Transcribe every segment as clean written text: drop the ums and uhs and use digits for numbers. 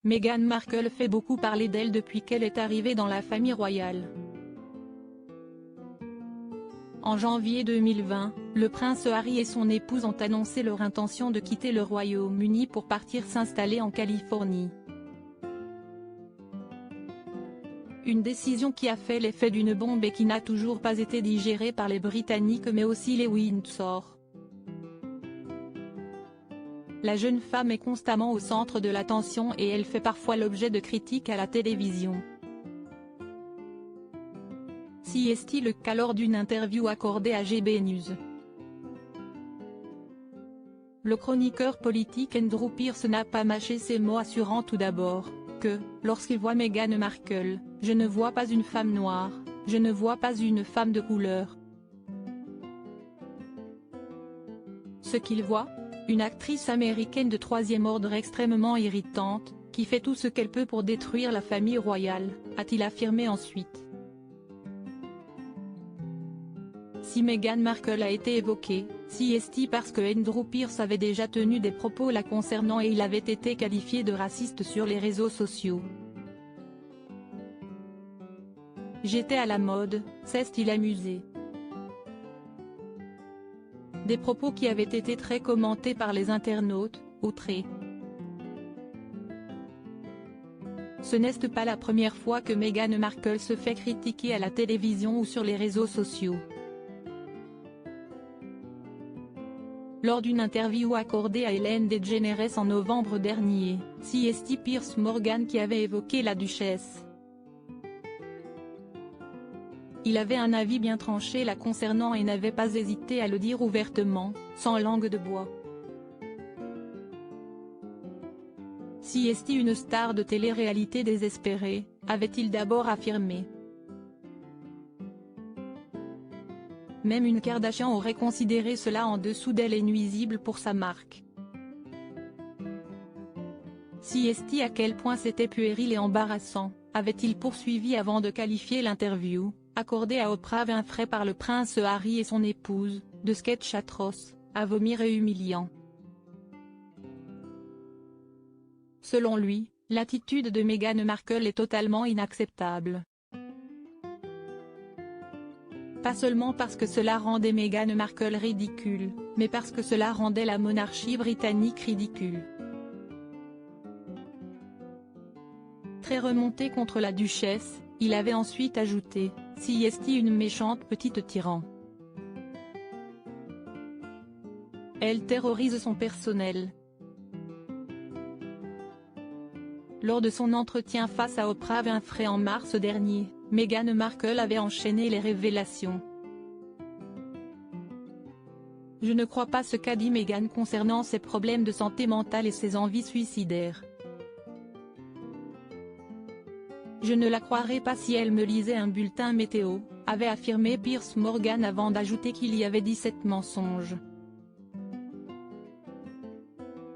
Meghan Markle fait beaucoup parler d'elle depuis qu'elle est arrivée dans la famille royale. En janvier 2020, le prince Harry et son épouse ont annoncé leur intention de quitter le Royaume-Uni pour partir s'installer en Californie. Une décision qui a fait l'effet d'une bombe et qui n'a toujours pas été digérée par les Britanniques mais aussi les Windsor. La jeune femme est constamment au centre de l'attention et elle fait parfois l'objet de critiques à la télévision. CST le cas lors d'une interview accordée à GB News. Le chroniqueur politique Andrew Pearce n'a pas mâché ses mots, assurant tout d'abord que, lorsqu'il voit Meghan Markle, je ne vois pas une femme noire, je ne vois pas une femme de couleur. Ce qu'il voit, une actrice américaine de troisième ordre extrêmement irritante, qui fait tout ce qu'elle peut pour détruire la famille royale, a-t-il affirmé ensuite. Si Meghan Markle a été évoquée, CST parce que Andrew Pearce avait déjà tenu des propos la concernant et il avait été qualifié de raciste sur les réseaux sociaux. J'étais à la mode, s'est-il amusé. Des propos qui avaient été très commentés par les internautes, outrés. Ce n'est pas la première fois que Meghan Markle se fait critiquer à la télévision ou sur les réseaux sociaux. Lors d'une interview accordée à Ellen DeGeneres en novembre dernier, CST Piers Morgan qui avait évoqué la duchesse. Il avait un avis bien tranché la concernant et n'avait pas hésité à le dire ouvertement, sans langue de bois. CST une star de télé-réalité désespérée, avait-il d'abord affirmé. Même une Kardashian aurait considéré cela en dessous d'elle et nuisible pour sa marque. CST à quel point c'était puéril et embarrassant, avait-il poursuivi avant de qualifier l'interview, accordée à Oprah Winfrey par le prince Harry et son épouse, de sketch atroce, à vomir et humiliant. Selon lui, l'attitude de Meghan Markle est totalement inacceptable. Pas seulement parce que cela rendait Meghan Markle ridicule, mais parce que cela rendait la monarchie britannique ridicule. Très remonté contre la duchesse, il avait ensuite ajouté, CST une méchante petite tyran. Elle terrorise son personnel. Lors de son entretien face à Oprah Winfrey en mars dernier, Meghan Markle avait enchaîné les révélations. Je ne crois pas ce qu'a dit Meghan concernant ses problèmes de santé mentale et ses envies suicidaires. Je ne la croirais pas si elle me lisait un bulletin météo, avait affirmé Piers Morgan avant d'ajouter qu'il y avait 17 mensonges.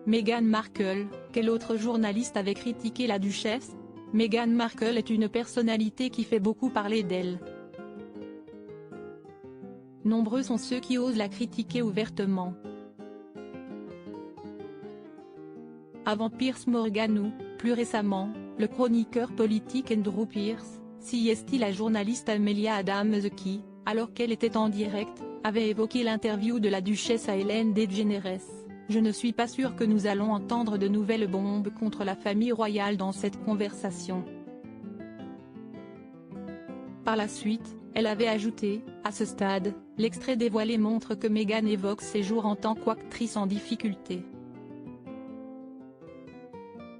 Meghan Markle, quel autre journaliste avait critiqué la duchesse? Meghan Markle est une personnalité qui fait beaucoup parler d'elle. Nombreux sont ceux qui osent la critiquer ouvertement. Avant Piers Morgan ou, plus récemment, le chroniqueur politique Andrew Pearce, CST la journaliste Amelia Adams qui, alors qu'elle était en direct, avait évoqué l'interview de la duchesse à Ellen DeGeneres. Je ne suis pas sûr que nous allons entendre de nouvelles bombes contre la famille royale dans cette conversation. Par la suite, elle avait ajouté, à ce stade, l'extrait dévoilé montre que Meghan évoque ses jours en tant qu'actrice en difficulté.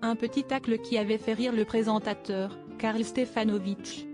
Un petit tacle qui avait fait rire le présentateur, Karl Stefanovic.